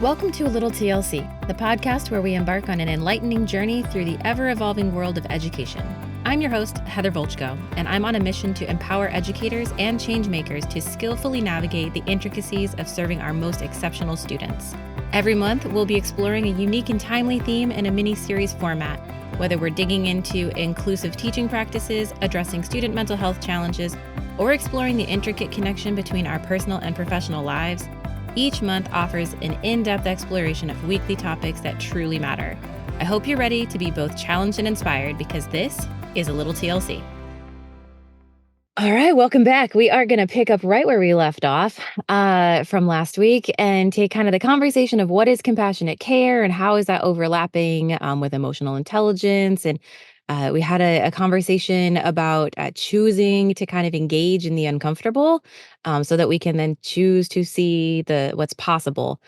Welcome to A Little TLC, the podcast where we embark on an enlightening journey through the ever-evolving world of education. I'm your host, Heather Volchko, and I'm on a mission to empower educators and change makers to skillfully navigate the intricacies of serving our most exceptional students. Every month, we'll be exploring a unique and timely theme in a mini-series format, whether we're digging into inclusive teaching practices, addressing student mental health challenges, or exploring the intricate connection between our personal and professional lives. Each month offers an in-depth exploration of weekly topics that truly matter. I hope you're ready to be both challenged and inspired because this is A Little TLC. All right, welcome back. We are going to pick up right where we left off from last week and take kind of the conversation of what is compassionate care and how is that overlapping with emotional intelligence. And we had a conversation about choosing to kind of engage in the uncomfortable so that we can then choose to see what's possible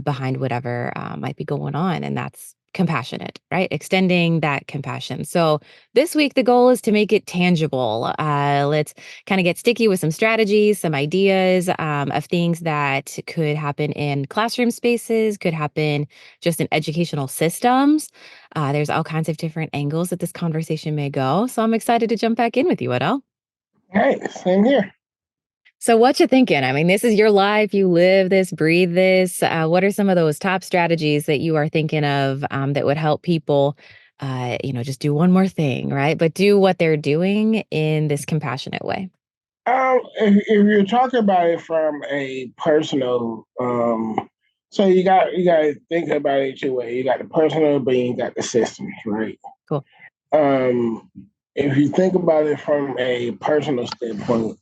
behind whatever might be going on. And that's compassionate, right? Extending that compassion. So this week, the goal is to make it tangible. Let's kind of get sticky with some strategies, some ideas of things that could happen in classroom spaces, could happen just in educational systems. There's all kinds of different angles that this conversation may go. So I'm excited to jump back in with you, Waddell. Hey, same here. So what you thinking? I mean, this is your life. You live this, breathe this. What are some of those top strategies that you are thinking of that would help people, just do one more thing, right? But do what they're doing in this compassionate way. If you're talking about it from a personal, so you got to think about it two ways. You got the personal, but you got the systems, right? Cool. If you think about it from a personal standpoint,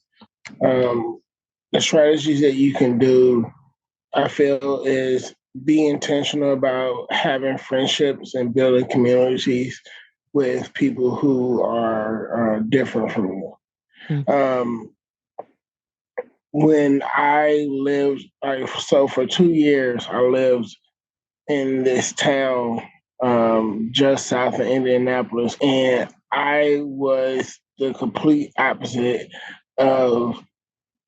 the strategies that you can do, I feel, is be intentional about having friendships and building communities with people who are different from you. Mm-hmm. When I lived, so for 2 years, I lived in this town just south of Indianapolis, and I was the complete opposite of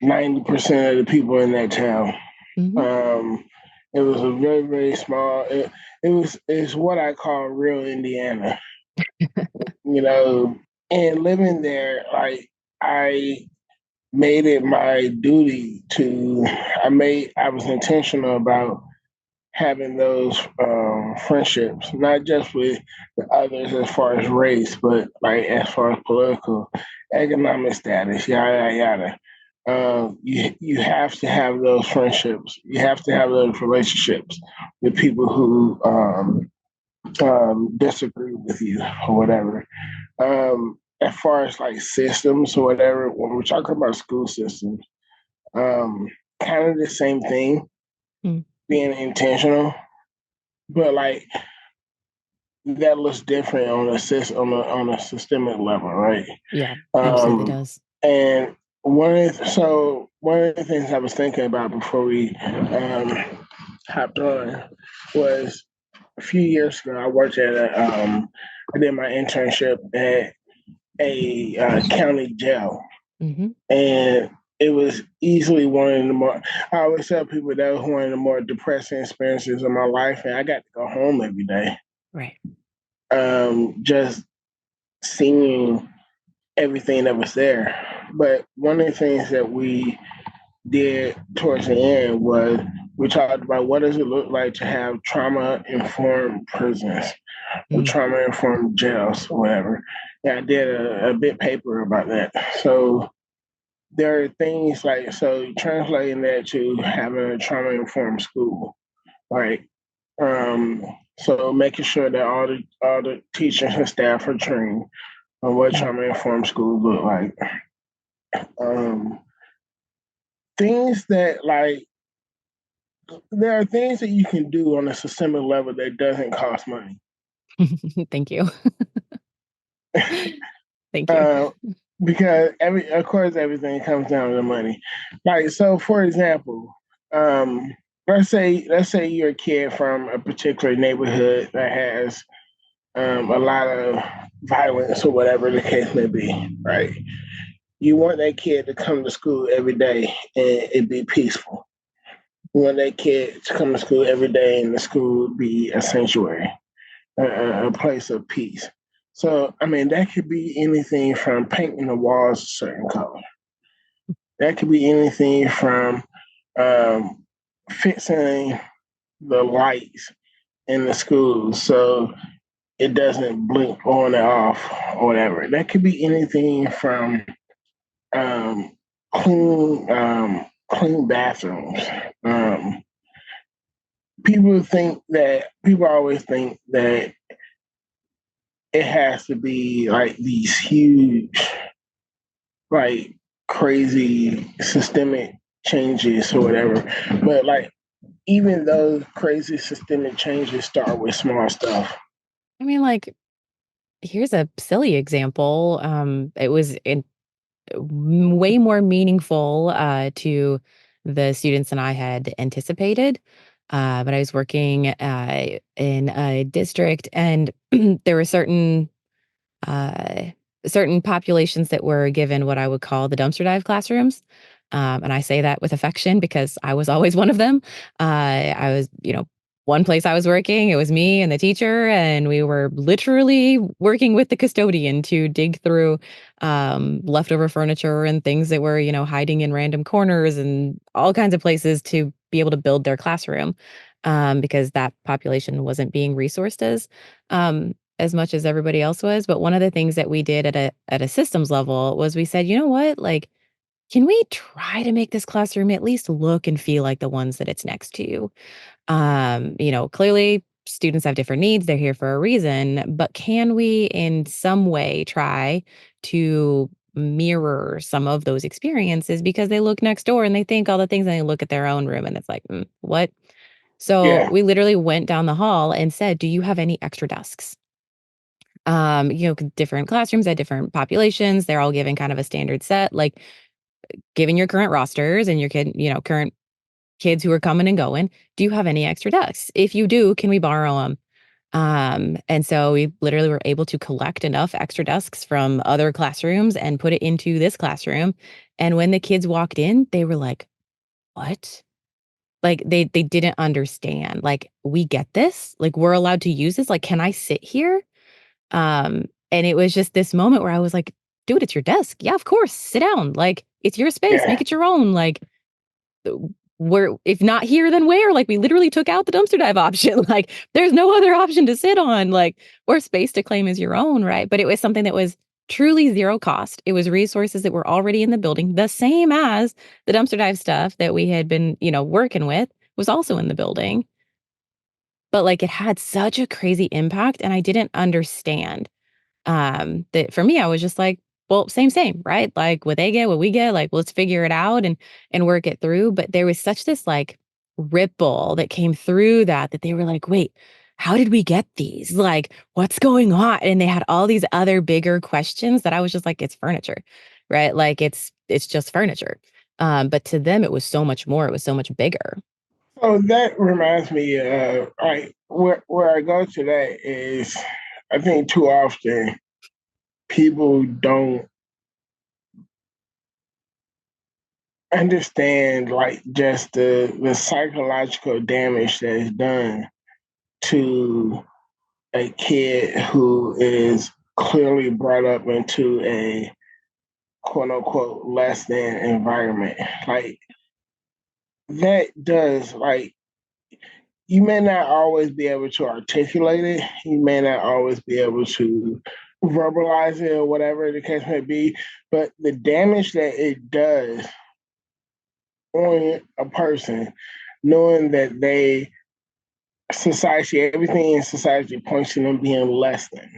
90% of the people in that town. Mm-hmm. It was a very, very small. It's what I call real Indiana, and living there, like I made it my duty I was intentional about having those friendships, not just with the others as far as race, but like as far as political, economic status, yada, yada. You have to have those friendships. You have to have those relationships with people who disagree with you or whatever. As far as like systems or whatever, when we're talking about school systems, kind of the same thing, being intentional, but like that looks different on a systemic level, right? Yeah, absolutely does. And one of the things I was thinking about before we hopped on was a few years ago. I did my internship at a county jail, and it was easily one of the more. I always tell people that was one of the more depressing experiences of my life, and I got to go home every day. Right. Just seeing everything that was there. But one of the things that we did towards the end was we talked about what does it look like to have trauma-informed prisons or trauma-informed jails or whatever. And I did a bit paper about that. So there are things like, so translating that to having a trauma-informed school, right? So making sure that all the teachers and staff are trained on what trauma-informed schools look like. Things that like there are things that you can do on a systemic level that doesn't cost money. Thank you. Thank you. Because of course everything comes down to the money. Like, so for example, let's say you're a kid from a particular neighborhood that has a lot of violence or whatever the case may be, right? You want that kid to come to school every day and it be peaceful. want their kids to come to school every day and the school would be a sanctuary, a place of peace. So, I mean, that could be anything from painting the walls a certain color. That could be anything from um, fixing the lights in the school so it doesn't blink on and off or whatever. That could be anything from um, clean bathrooms. Um, people always think that it has to be like these huge, like crazy systemic changes or whatever. But like even those crazy systemic changes start with small stuff. I mean, like, here's a silly example. It was way more meaningful to the students than I had anticipated. But I was working in a district, and there were uh, certain populations that were given what I would call the dumpster dive classrooms. And I say that with affection because I was always one of them. I was, one place I was working, it was me and the teacher, and we were literally working with the custodian to dig through leftover furniture and things that were, hiding in random corners and all kinds of places to be able to build their classroom because that population wasn't being resourced as much as everybody else was. But one of the things that we did at a systems level was we said, you know what, like, can we try to make this classroom at least look and feel like the ones that it's next to? Clearly students have different needs. They're here for a reason, but can we in some way try to mirror some of those experiences because they look next door and they think all the things and they look at their own room and it's like, what? So Yeah, we literally went down the hall and said, do you have any extra desks? Different classrooms had different populations. They're all given kind of a standard set, like given your current rosters and your current kids who are coming and going. Do you have any extra desks? If you do, can we borrow them? And so we literally were able to collect enough extra desks from other classrooms and put it into this classroom. And when the kids walked in, they were like, "What?" Like they didn't understand. Like, we get this. Like, we're allowed to use this. Like, can I sit here? And it was just this moment where I was like, "Dude, it's your desk. Yeah, of course. Sit down. Like, it's your space. Make yeah. it your own." Like, where if not here, then where? Like, we literally took out the dumpster dive option. Like, there's no other option to sit on, like, or space to claim as your own, right? But it was something that was truly zero cost. It was resources that were already in the building, the same as the dumpster dive stuff that we had been, working with was also in the building. But like it had such a crazy impact and I didn't understand that for me, I was just like, well, same, right? Like what they get, what we get, like let's figure it out and work it through. But there was such this like ripple that came through that they were like, wait, how did we get these? Like, what's going on? And they had all these other bigger questions that I was just like, it's furniture, right? Like it's just furniture. But to them, it was so much more. It was so much bigger. So that reminds me of like where I go to that is I think too often people don't understand like just the psychological damage that is done to a kid who is clearly brought up into a quote unquote less than environment. Like that does like you may not always be able to articulate it. You may not always be able to verbalize it or whatever the case may be, but the damage that it does on a person, knowing that everything in society points to them being less than.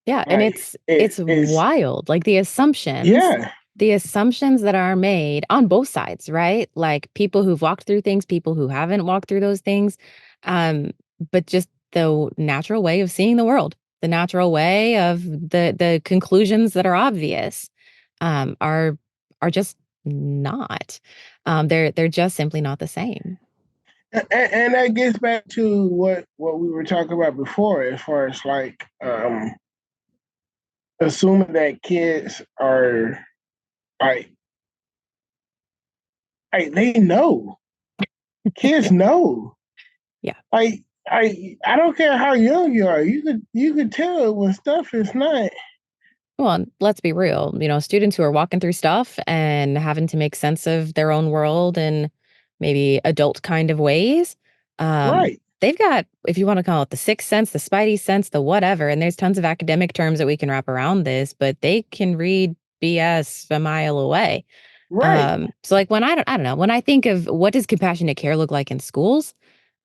Yeah, and Like it's it's wild, like, yeah. the assumptions that are made on both sides, right? Like, people who've walked through things, people who haven't walked through those things, um, but just the natural way of seeing the world, the natural way of the conclusions that are obvious, um, are are just not. They're just simply not the same. And that gets back to what we were talking about before, as far as like assuming that kids are like Like they know. Kids know. Yeah. Like I don't care how young you are. You could tell when stuff is not Well, and let's be real, students who are walking through stuff and having to make sense of their own world in maybe adult kind of ways, right. they've got, if you want to call it the sixth sense, the spidey sense, the whatever, and there's tons of academic terms that we can wrap around this, but they can read BS a mile away. Right. So like when I don't know, when I think of what does compassionate care look like in schools,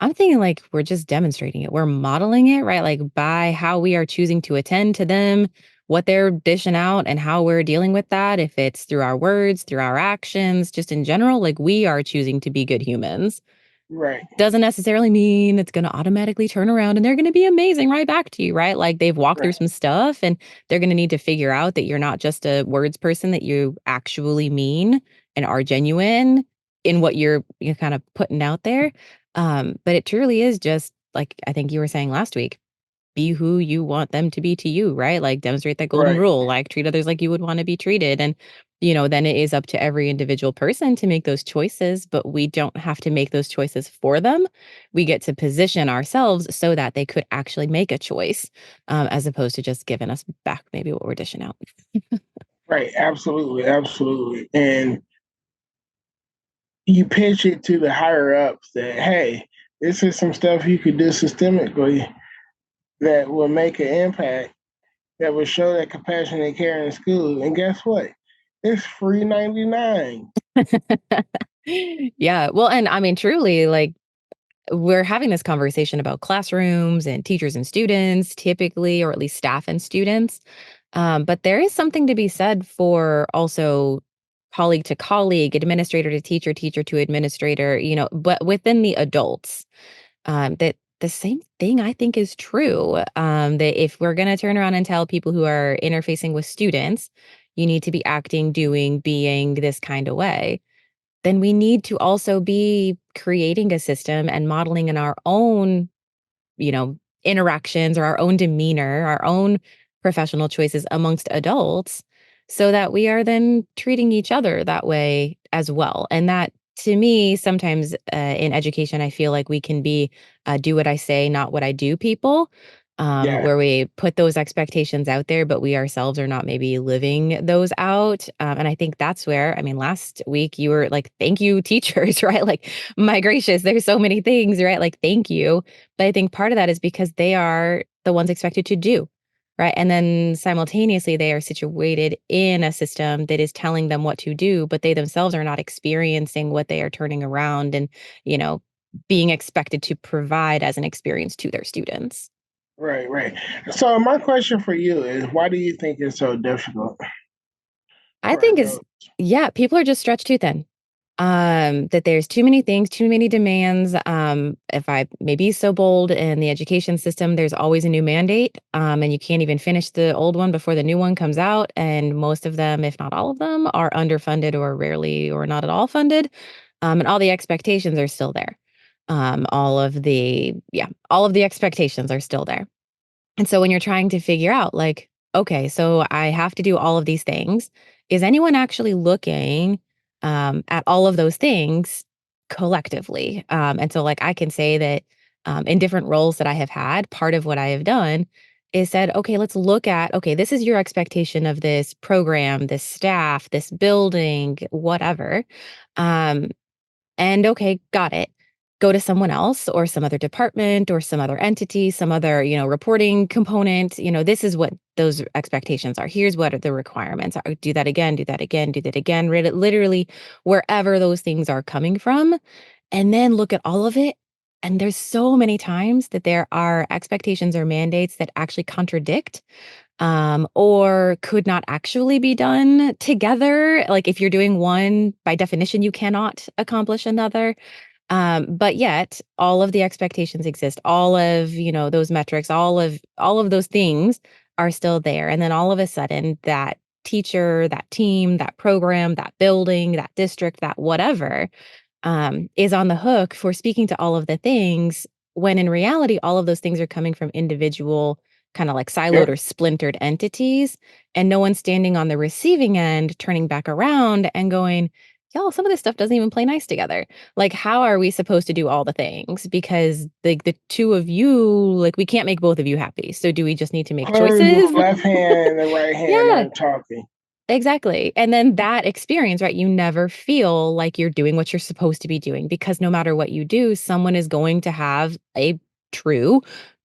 I'm thinking like we're just demonstrating it. We're modeling it, right? Like by how we are choosing to attend to them, what they're dishing out and how we're dealing with that. If it's through our words, through our actions, just in general, like we are choosing to be good humans. Right. Doesn't necessarily mean it's gonna automatically turn around and they're gonna be amazing right back to you, right? Like, they've walked through Right. some stuff, and they're gonna need to figure out that you're not just a words person, that you actually mean and are genuine in what you're kinda putting out there. But it truly is just, like I think you were saying last week, be who you want them to be to you, right? Like demonstrate that golden Right. rule, like treat others like you would want to be treated. And then it is up to every individual person to make those choices, but we don't have to make those choices for them. We get to position ourselves so that they could actually make a choice, as opposed to just giving us back maybe what we're dishing out. Right. Absolutely. Absolutely. And you pitch it to the higher ups that, hey, this is some stuff you could do systemically that will make an impact, that will show that compassionate care in school. And guess what? It's free 99. Yeah. Well, and I mean, truly, like, we're having this conversation about classrooms and teachers and students, typically, or at least staff and students. But there is something to be said for also colleague to colleague, administrator to teacher, teacher to administrator, but within the adults, that the same thing I think is true. That if we're going to turn around and tell people who are interfacing with students, you need to be acting, doing, being this kind of way, then we need to also be creating a system and modeling in our own, you know, interactions or our own demeanor, our own professional choices amongst adults so that we are then treating each other that way as well. And that to me, sometimes in education, I feel like we can be do what I say, not what I do people. Yeah. Where we put those expectations out there, but we ourselves are not maybe living those out. And I think that's where, I mean, last week you were like, thank you, teachers, right? Like, my gracious, there's so many things, right? Like, thank you, but I think part of that is because they are the ones expected to do, right? And then simultaneously, they are situated in a system that is telling them what to do, but they themselves are not experiencing what they are turning around and, you know, being expected to provide as an experience to their students. Right. Right. So my question for you is, why do you think it's so difficult I for think is, adults? yeah, people are just stretched too thin. That there's too many things, too many demands. If I may be so bold, in the education system, there's always a new mandate, and you can't even finish the old one before the new one comes out. And most of them, if not all of them, are underfunded or rarely or not at all funded. And all the expectations are still there. All of the expectations are still there. And so when you're trying to figure out, like, okay, so I have to do all of these things, is anyone actually looking at all of those things collectively? And so, like, I can say that in different roles that I have had, part of what I have done is said, okay, let's look at, okay, this is your expectation of this program, this staff, this building, whatever. Um, and okay, got it. Go to someone else or some other department or some other entity, some other, reporting component. This is what those expectations are. Here's what the requirements are. Do that again, do that again, do that again. Literally wherever those things are coming from. And then look at all of it. And there's so many times that there are expectations or mandates that actually contradict, or could not actually be done together. Like if you're doing one, by definition, you cannot accomplish another. But yet all of the expectations exist. All of, those metrics, all of those things are still there. And then all of a sudden that teacher, that team, that program, that building, that district, that whatever, is on the hook for speaking to all of the things when in reality, all of those things are coming from individual, kind of like siloed Yep. or splintered entities. And no one's standing on the receiving end, turning back around and going, y'all, some of this stuff doesn't even play nice together. Like, how are we supposed to do all the things? Because the two of you, like, we can't make both of you happy. So do we just need to make Clearly, the choices? left hand and the right hand Yeah, aren't talking. exactly. And then that experience, right? You never feel like you're doing what you're supposed to be doing because no matter what you do, someone is going to have a true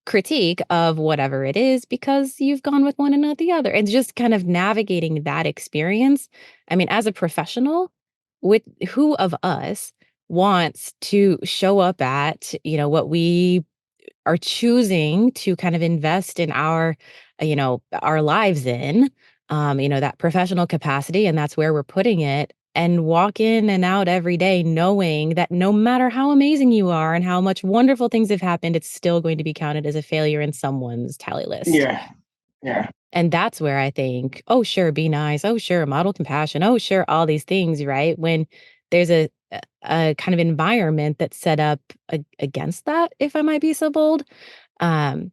critique of whatever it is because you've gone with one and not the other. And just kind of navigating that experience. I mean, as a professional, with who of us wants to show up at, what we are choosing to kind of invest in our lives in, that professional capacity, and that's where we're putting it, and walk in and out every day knowing that no matter how amazing you are and how much wonderful things have happened, it's still going to be counted as a failure in someone's tally list. Yeah, yeah, And that's where I think, oh, sure, be nice. Oh, sure, model compassion. Oh, sure, all these things, right? When there's a kind of environment that's set up against that, if I might be so bold,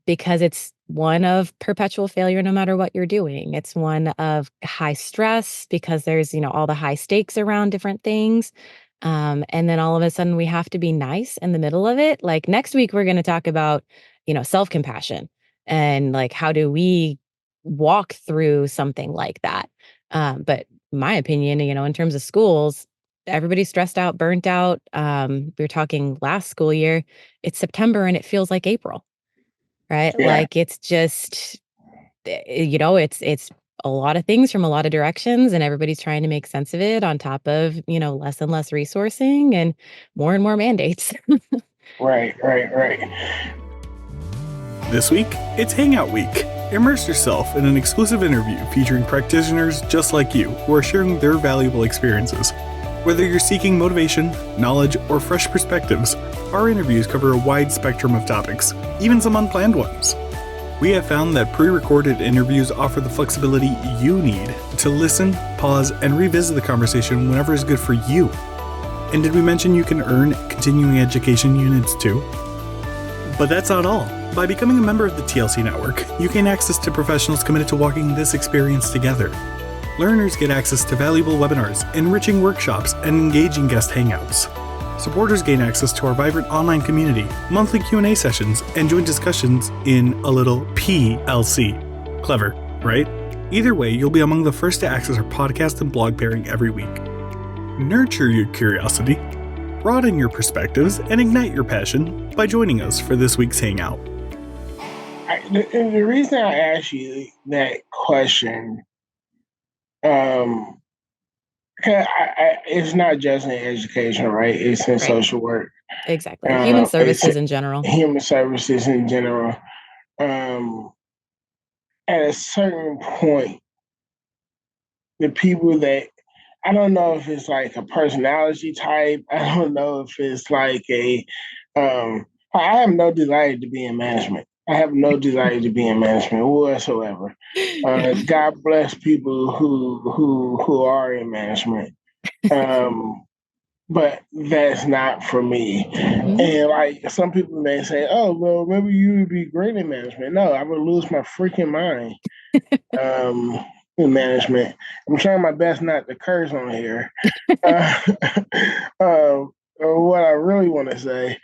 because it's one of perpetual failure no matter what you're doing. It's one of high stress because there's, all the high stakes around different things. And then all of a sudden we have to be nice in the middle of it. Like next week, we're going to talk about, self compassion and like how do we walk through something like that. But my opinion, in terms of schools, everybody's stressed out, burnt out. We were talking last school year, it's September and it feels like April. Right? yeah. Like, it's just, it's a lot of things from a lot of directions, and everybody's trying to make sense of it on top of, less and less resourcing and more mandates. Right, right, right. This week, it's Hangout Week. Immerse yourself in an exclusive interview featuring practitioners just like you who are sharing their valuable experiences. Whether you're seeking motivation, knowledge, or fresh perspectives, our interviews cover a wide spectrum of topics, even some unplanned ones. We have found that pre-recorded interviews offer the flexibility you need to listen, pause, and revisit the conversation whenever is good for you. And did we mention you can earn continuing education units too? But that's not all. By becoming a member of the TLC Network, you gain access to professionals committed to walking this experience together. Learners get access to valuable webinars, enriching workshops, and engaging guest hangouts. Supporters gain access to our vibrant online community, monthly Q&A sessions, and joint discussions in a little PLC. Clever, right? Either way, you'll be among the first to access our podcast and blog pairing every week. Nurture your curiosity, broaden your perspectives, and ignite your passion by joining us for this week's Hangout. The reason I asked you that question, it's not just in education, right? It's in Right. social work. Exactly. Human services It's in general. human services in general. At a certain point, the people that I don't know if it's like a personality type. I don't know if it's like I have no desire to be in management. I have no desire to be in management whatsoever. God bless people who are in management. But that's not for me. Mhm. And like some people may say, "Oh, well, maybe you would be great in management." No, I would lose my freaking mind in management. I'm trying my best not to curse on here. Uh, what I really want to say,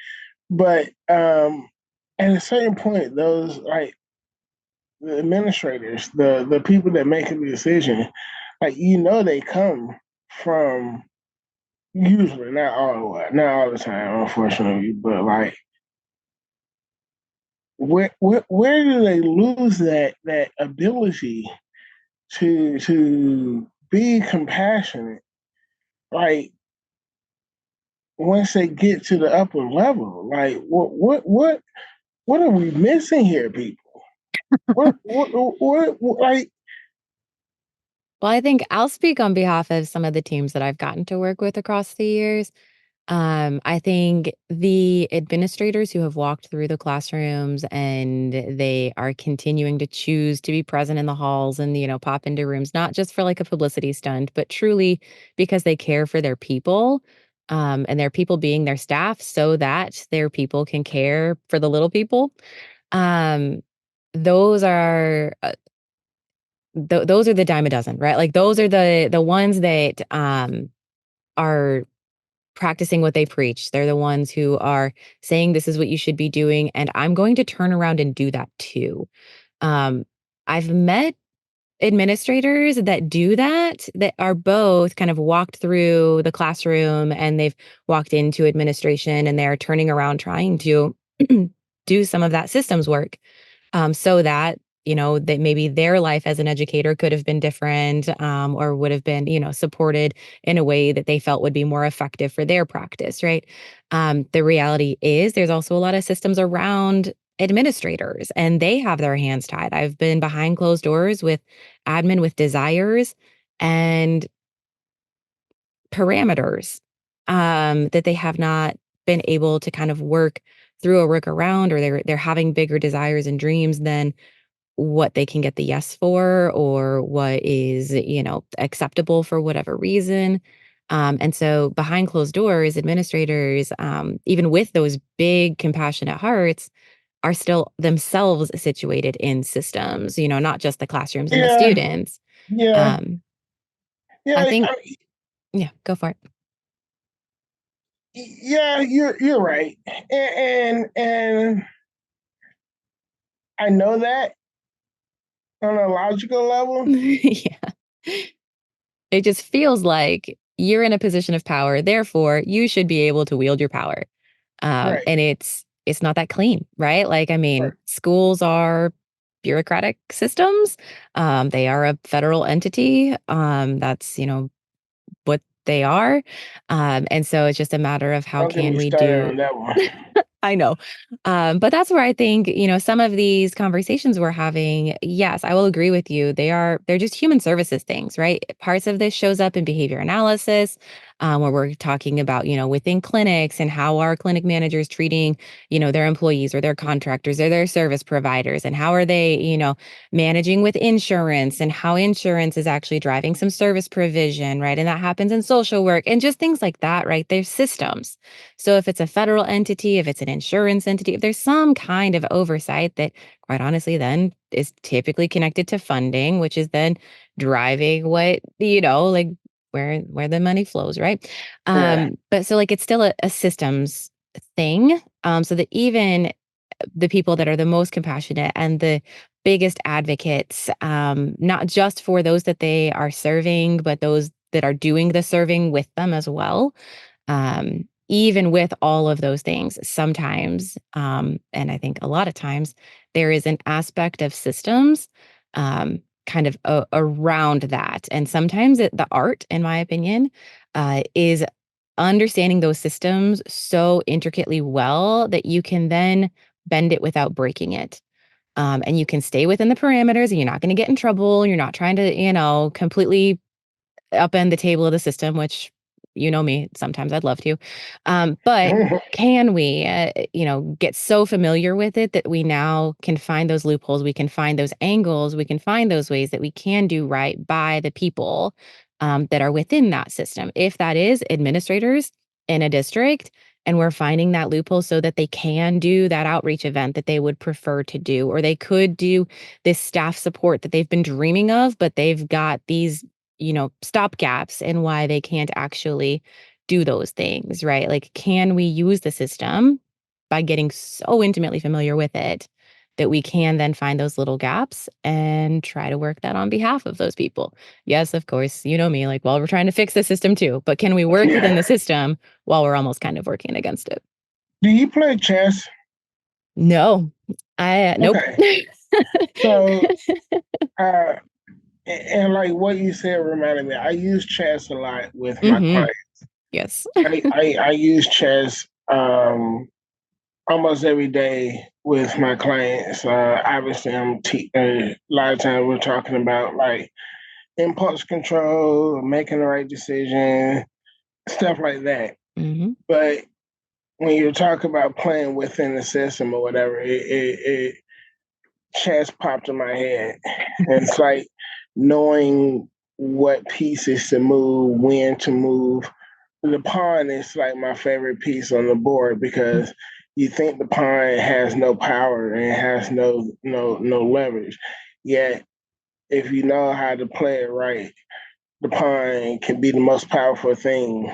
but at a certain point, those like the administrators, the people that make the decision, like they come from usually not all the time, unfortunately, but like where do they lose that ability to be compassionate? Like once they get to the upper level, like what are we missing here, people? What like Well, I think I'll speak on behalf of some of the teams that I've gotten to work with across the years. I think the administrators who have walked through the classrooms and they are continuing to choose to be present in the halls and, pop into rooms, not just for like a publicity stunt, but truly because they care for their people, and their people being their staff so that their people can care for the little people. Um, those are those are the dime a dozen, right? Like those are the ones that are practicing what they preach. They're the ones who are saying this is what you should be doing, and I'm going to turn around and do that too. Um, I've met administrators that do that, that are both kind of walked through the classroom and they've walked into administration and they're turning around trying to do some of that systems work, so that that maybe their life as an educator could have been different, or would have been supported in a way that they felt would be more effective for their practice, right? The reality is there's also a lot of systems around administrators and they have their hands tied. I've been behind closed doors with admin with desires and parameters, that they have not been able to kind of work through or work around, or they're having bigger desires and dreams than what they can get the yes for, or what is, acceptable for whatever reason. And so behind closed doors, administrators, even with those big compassionate hearts, are still themselves situated in systems, not just the classrooms and the Yeah, students. yeah, Um, yeah. I think, yeah, go for it. Yeah, you're right, and I know that on a logical level. Yeah. It just feels like you're in a position of power, therefore you should be able to wield your power. Right, And it's not that clean, right? Like, I right. mean, schools are bureaucratic systems. They are a federal entity. That's, what they are. And so it's just a matter of how Don't get can me we started do. on that one. I know. But that's where I think, some of these conversations we're having, yes, I will agree with you. They're just human services things, right? Parts of this shows up in behavior analysis, where we're talking about, within clinics and how are clinic managers treating, their employees or their contractors or their service providers, and how are they, managing with insurance, and how insurance is actually driving some service provision, right? And that happens in social work and just things like that, right? There's systems. So if it's a federal entity, if it's an insurance entity, if there's some kind of oversight that, quite honestly, then is typically connected to funding, which is then driving what, like where the money flows, right? Yeah, But so like it's still a systems thing. So that even the people that are the most compassionate and the biggest advocates, not just for those that they are serving, but those that are doing the serving with them as well, even with all of those things, sometimes, and I think a lot of times, there is an aspect of systems, kind of around that. And sometimes the art, in my opinion, is understanding those systems so intricately well that you can then bend it without breaking it. And you can stay within the parameters and you're not going to get in trouble. You're not trying to, completely upend the table of the system, which you know me, sometimes I'd love to. But can we, get so familiar with it that we now can find those loopholes, we can find those angles, we can find those ways that we can do right by the people, that are within that system. If that is administrators in a district, and we're finding that loophole so that they can do that outreach event that they would prefer to do, or they could do this staff support that they've been dreaming of, but they've got these stop gaps and why they can't actually do those things, right? Like, can we use the system by getting so intimately familiar with it that we can then find those little gaps and try to work that on behalf of those people? Yes, of course, you know me, like, well, we're trying to fix the system too, but can we work within Yeah. the system while we're almost kind of working against it? Do you play chess? No, nope. Okay. So, uh, and like what you said reminded me. I use chess a lot with my Hmm. clients. Yes. I use chess almost every day with my clients. Obviously, a lot of times we're talking about like impulse control, making the right decision, stuff like that. Hmm. But when you talk about playing within the system or whatever, it chess popped in my head. And it's like knowing what pieces to move, when to move. The pawn is like my favorite piece on the board because you think the pawn has no power and it has no leverage. Yet if you know how to play it right, the pawn can be the most powerful thing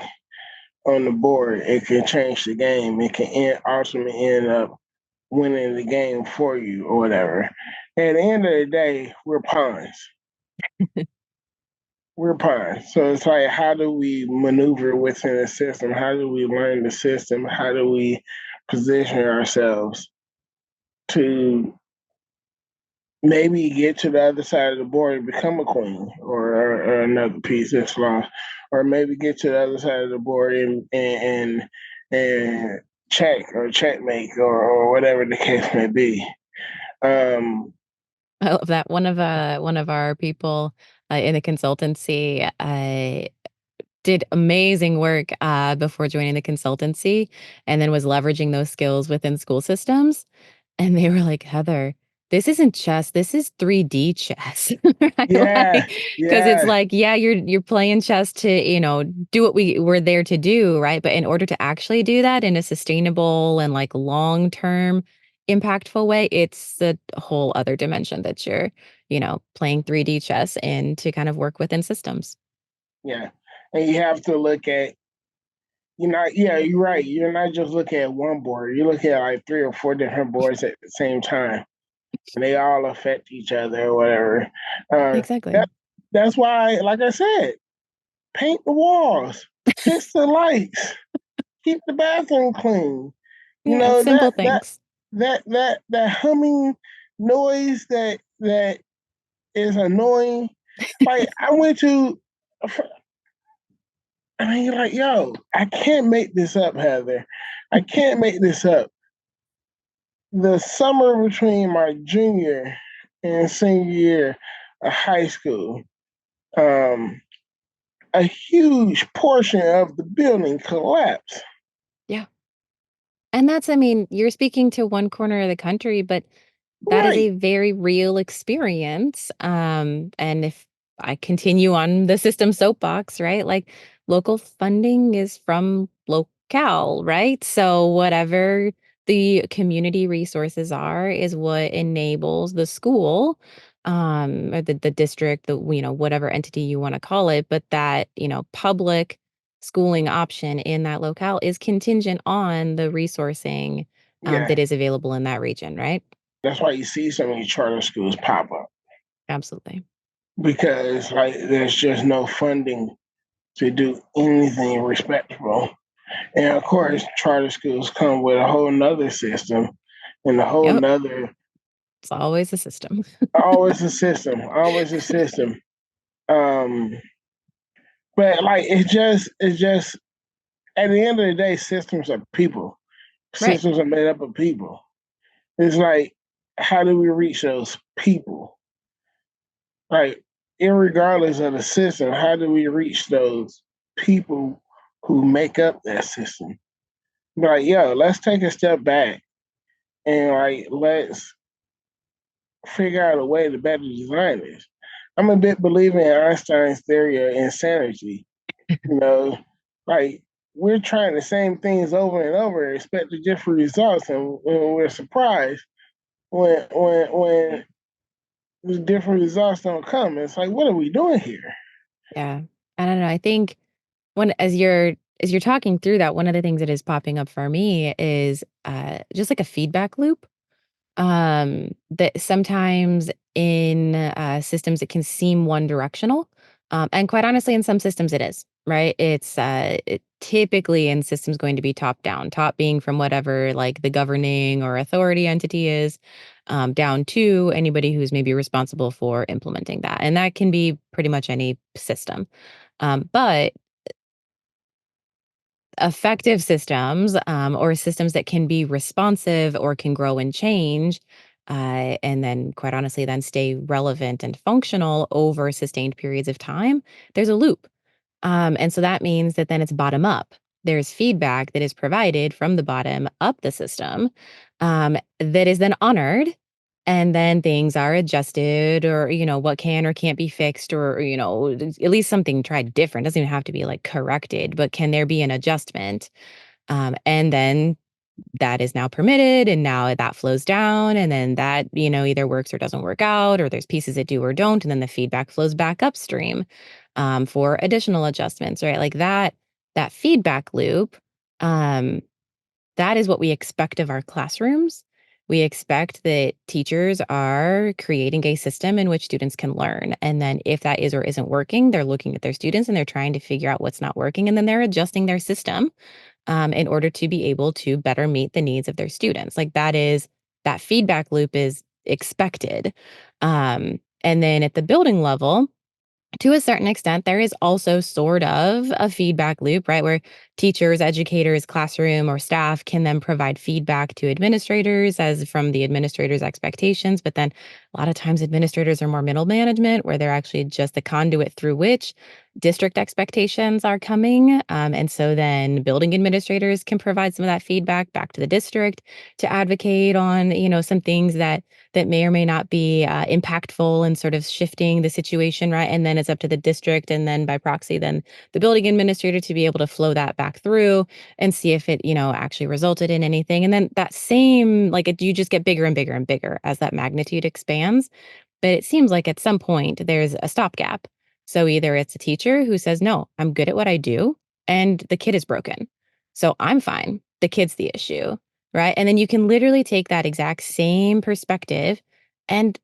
on the board. It can change the game. It can ultimately end up winning the game for you or whatever. At the end of the day, we're pawns. We're pawns. So it's like, how do we maneuver within the system? How do we learn the system? How do we position ourselves to maybe get to the other side of the board and become a queen or another piece that's lost, or maybe get to the other side of the board and check or checkmate or whatever the case may be. I love that. One of our people in the consultancy did amazing work before joining the consultancy, and then was leveraging those skills within school systems. And they were like, "Heather, this isn't chess, this is 3D chess." Right? Yeah, Like, because it's yeah, like, yeah, you're playing chess to, do what we're there to do, right? But in order to actually do that in a sustainable and like long-term impactful way, it's a whole other dimension that you're, playing 3D chess and to kind of work within systems. yeah. And you have to look at, yeah, you're right. You're not just looking at one board. You're looking at like 3 or 4 different boards at the same time, and they all affect each other or whatever. Exactly. That that's why, like I said, paint the walls, fix the lights, keep the bathroom clean. You Yeah, know simple that that things. that humming noise that is annoying. Like I went to, I mean, you're like, yo, I can't make this up, Heather. I can't make this up. The summer between my junior and senior year of high school, um, a huge portion of the building collapsed. Yeah. And that's, I mean, you're speaking to one corner of the country, but that is a Right. very real experience. And if I continue on the system soapbox, right? Like local funding is from locale, right? So whatever the community resources are is what enables the school or the district, whatever entity you want to call it, but that, public schooling option in that locale is contingent on the resourcing Yeah. that is available in that region, right? That's why you see so many charter schools pop up Absolutely. because like there's just no funding to do anything respectable. And of course, charter schools come with a whole nother system and a whole Yep. nother It's always a system. always a system. Um, but like it's just at the end of the day, systems are people. Right. Systems are made up of people. It's like, how do we reach those people? Like, irregardless of the system, how do we reach those people who make up that system? Like, yo, let's take a step back and like let's figure out a way to better design this. I'm a bit believer in Einstein's theory of insanity. You know, like we're trying the same things over and over, expecting different results, and we're surprised when the different results don't come. It's like, what are we doing here? Yeah. I don't know. I think when as you're talking through that, one of the things that is popping up for me is just like a feedback loop. That sometimes in systems it can seem one directional. And quite honestly, in some systems it is, right? It's typically in systems going to be top down, top being from whatever like the governing or authority entity is, down to anybody who's maybe responsible for implementing that. And that can be pretty much any system. But effective systems, or systems that can be responsive or can grow and change, and then, quite honestly, then stay relevant and functional over sustained periods of time, there's a loop. And so that means that then it's bottom up. There's feedback that is provided from the bottom up the system, that is then honored. And then things are adjusted, or, what can or can't be fixed, or, at least something tried different. Doesn't even have to be like corrected, but can there be an adjustment? And then that is now permitted, and now that flows down, and then that, either works or doesn't work out, or there's pieces that do or don't, and then the feedback flows back upstream for additional adjustments, right? Like that feedback loop, um, that is what we expect of our classrooms. We expect that teachers are creating a system in which students can learn. And then if that is or isn't working, they're looking at their students and they're trying to figure out what's not working. And then they're adjusting their system in order to be able to better meet the needs of their students. Like that feedback loop is expected. And then at the building level, to a certain extent, there is also sort of a feedback loop, right? Where teachers, educators, classroom, or staff can then provide feedback to administrators as from the administrator's expectations. But then a lot of times, administrators are more middle management, where they're actually just the conduit through which district expectations are coming. And so then building administrators can provide some of that feedback back to the district to advocate on, some things that may or may not be impactful and sort of shifting the situation, right? And then it's up to the district and then by proxy, then the building administrator to be able to flow that back through and see if it, actually resulted in anything. And then that same, you just get bigger and bigger and bigger as that magnitude expands. But it seems like at some point there's a stopgap. So either it's a teacher who says, no, I'm good at what I do, and the kid is broken. So I'm fine. The kid's the issue. Right. And then you can literally take that exact same perspective and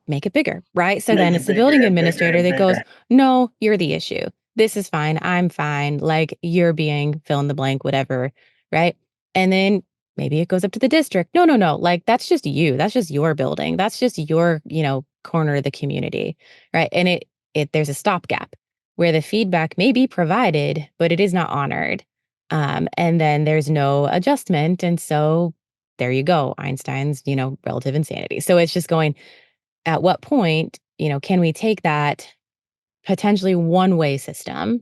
make it bigger. Right. So Make then it it's the bigger building and bigger administrator and that goes, bigger. no, you're the issue. This is fine. I'm fine. Like you're being fill in the blank, whatever. Right. And then maybe it goes up to the district. No, no, no. Like that's just you. That's just your building. That's just your, corner of the community. Right. And there's a stopgap where the feedback may be provided, but it is not honored. And then there's no adjustment. And so there you go, Einstein's, relative insanity. So it's just going, at what point, can we take that potentially one-way system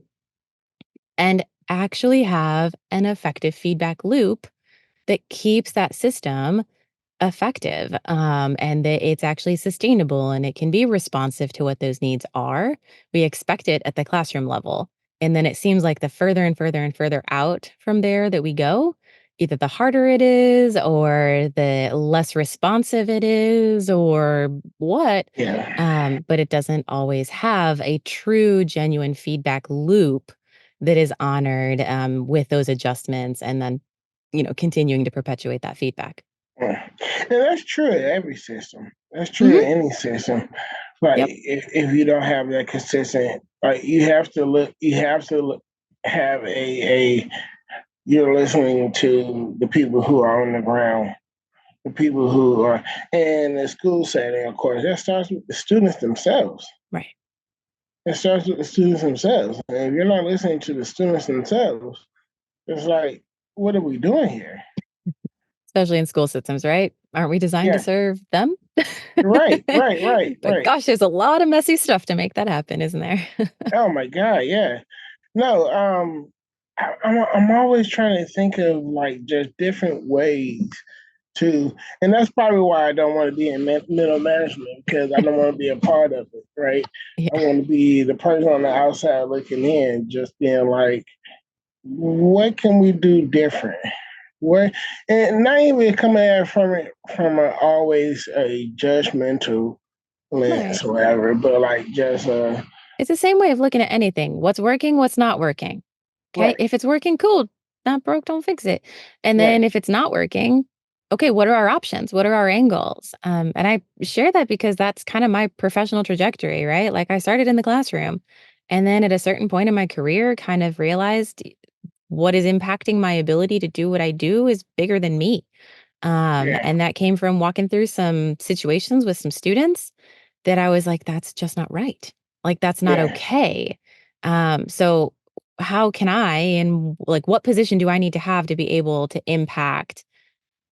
and actually have an effective feedback loop that keeps that system effective, and that it's actually sustainable and it can be responsive to what those needs are. We expect it at the classroom level. And then it seems like the further and further and further out from there that we go, either the harder it is or the less responsive it is or what. Yeah. But it doesn't always have a true, genuine feedback loop that is honored with those adjustments and then, continuing to perpetuate that feedback. Yeah. And that's true in every system. That's true Hmm. in any system. Like Yep. if you don't have that consistent, like you have to have you're listening to the people who are on the ground, the people who are in the school setting, of course, that starts with the students themselves. Right. It starts with the students themselves. And if you're not listening to the students themselves, it's like, what are we doing here? Especially in school systems, right? Aren't we designed to Yeah. serve them? But Right. gosh, there's a lot of messy stuff to make that happen, isn't there? Oh my God, yeah. No, I'm always trying to think of like just different ways to, and that's probably why I don't want to be in middle management because I don't want to be a part of it, right? I Yeah. want to be the person on the outside looking in, just being like, what can we do different? What, and not even coming at it from always a judgmental Right. lens or whatever, but like just It's the same way of looking at anything. What's working, what's not working. Okay. right, If it's working, cool. Not broke, don't fix it. And right, then if it's not working, okay, what are our options? What are our angles? And I share that because that's kind of my professional trajectory, right? Like I started in the classroom and then at a certain point in my career, kind of realized what is impacting my ability to do what I do is bigger than me. yeah, And that came from walking through some situations with some students that I was like, that's just not right. Like, that's not yeah, okay. So how can I, and like, what position do I need to have to be able to impact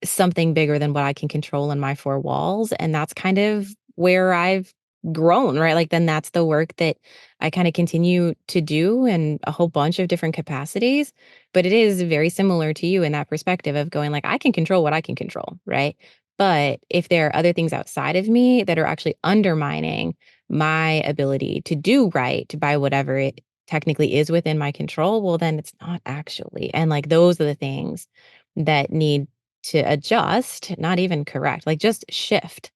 something bigger than what I can control in my four walls? And that's kind of where I've grown, right? Like, then that's the work that I kind of continue to do in a whole bunch of different capacities. But it is very similar to you in that perspective of going, like, I can control what I can control, right? But if there are other things outside of me that are actually undermining my ability to do right by whatever it technically is within my control, well, then it's not actually. And like, those are the things that need to adjust, not even correct, like just shift.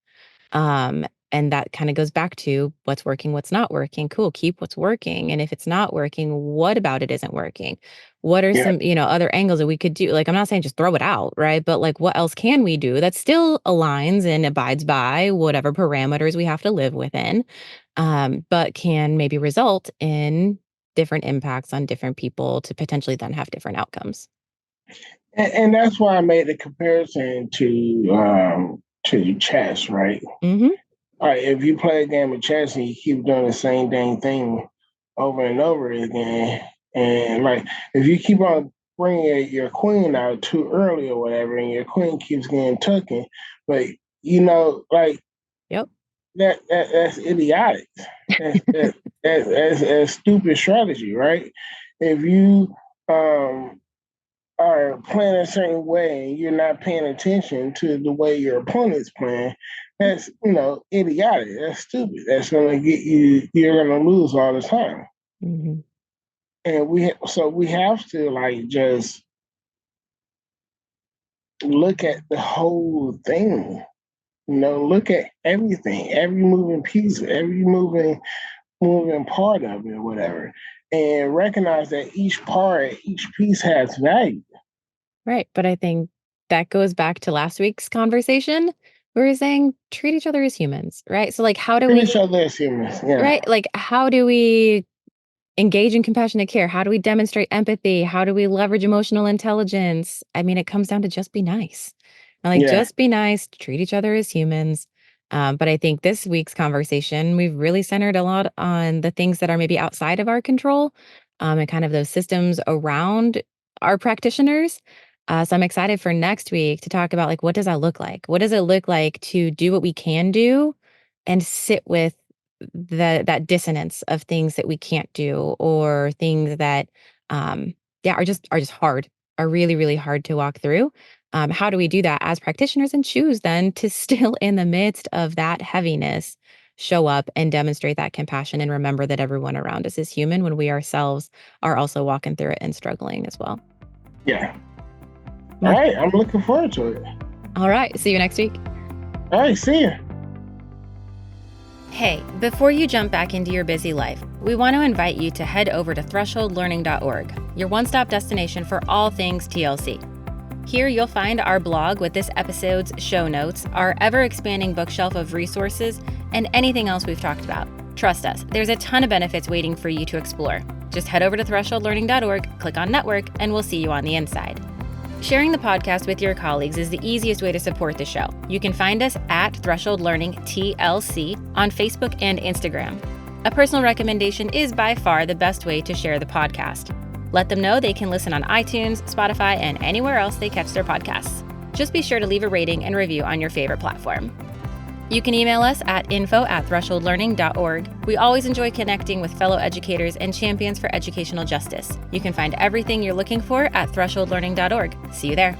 And that kind of goes back to what's working, what's not working. Cool, keep what's working. And if it's not working, what about it isn't working? What are Yeah. some, other angles that we could do? Like, I'm not saying just throw it out, right? But like, what else can we do that still aligns and abides by whatever parameters we have to live within, but can maybe result in different impacts on different people to potentially then have different outcomes. And that's why I made the comparison to chess, right? Mm-hmm. All right, if you play a game of chess and you keep doing the same dang thing over and over again, and like if you keep on bringing your queen out too early or whatever, and your queen keeps getting taken, but like Yep. that's idiotic. That's stupid strategy, right? If you are playing a certain way and you're not paying attention to the way your opponent's playing, that's idiotic. That's stupid. That's gonna get you. You're gonna lose all the time. Mm-hmm. And we have to like just look at the whole thing. Look at everything, every moving piece, every moving part of it, whatever, and recognize that each piece has value. Right. But I think that goes back to last week's conversation. We were saying treat each other as humans, right? So, like, how do Treat each we, other as humans. Yeah. right? Like, how do we engage in compassionate care? How do we demonstrate empathy? How do we leverage emotional intelligence? I mean, it comes down to just be nice. And like, Yeah. just be nice, treat each other as humans. But I think this week's conversation, we've really centered a lot on the things that are maybe outside of our control, and kind of those systems around our practitioners. So I'm excited for next week to talk about like, what does that look like? What does it look like to do what we can do and sit with that dissonance of things that we can't do, or things that are just hard, are really, really hard to walk through. How do we do that as practitioners and choose then to still in the midst of that heaviness show up and demonstrate that compassion and remember that everyone around us is human when we ourselves are also walking through it and struggling as well. Yeah. All right, I'm looking forward to it. All right, see you next week. All right, see you. Hey, before you jump back into your busy life, we want to invite you to head over to thresholdlearning.org, your one-stop destination for all things TLC. Here you'll find our blog with this episode's show notes, our ever-expanding bookshelf of resources, and anything else we've talked about. Trust us, there's a ton of benefits waiting for you to explore. Just head over to thresholdlearning.org, click on network, and we'll see you on the inside. Sharing the podcast with your colleagues is the easiest way to support the show. You can find us at Threshold Learning TLC on Facebook and Instagram. A personal recommendation is by far the best way to share the podcast. Let them know they can listen on iTunes, Spotify, and anywhere else they catch their podcasts. Just be sure to leave a rating and review on your favorite platform. You can email us at info@thresholdlearning.org. We always enjoy connecting with fellow educators and champions for educational justice. You can find everything you're looking for at thresholdlearning.org. See you there.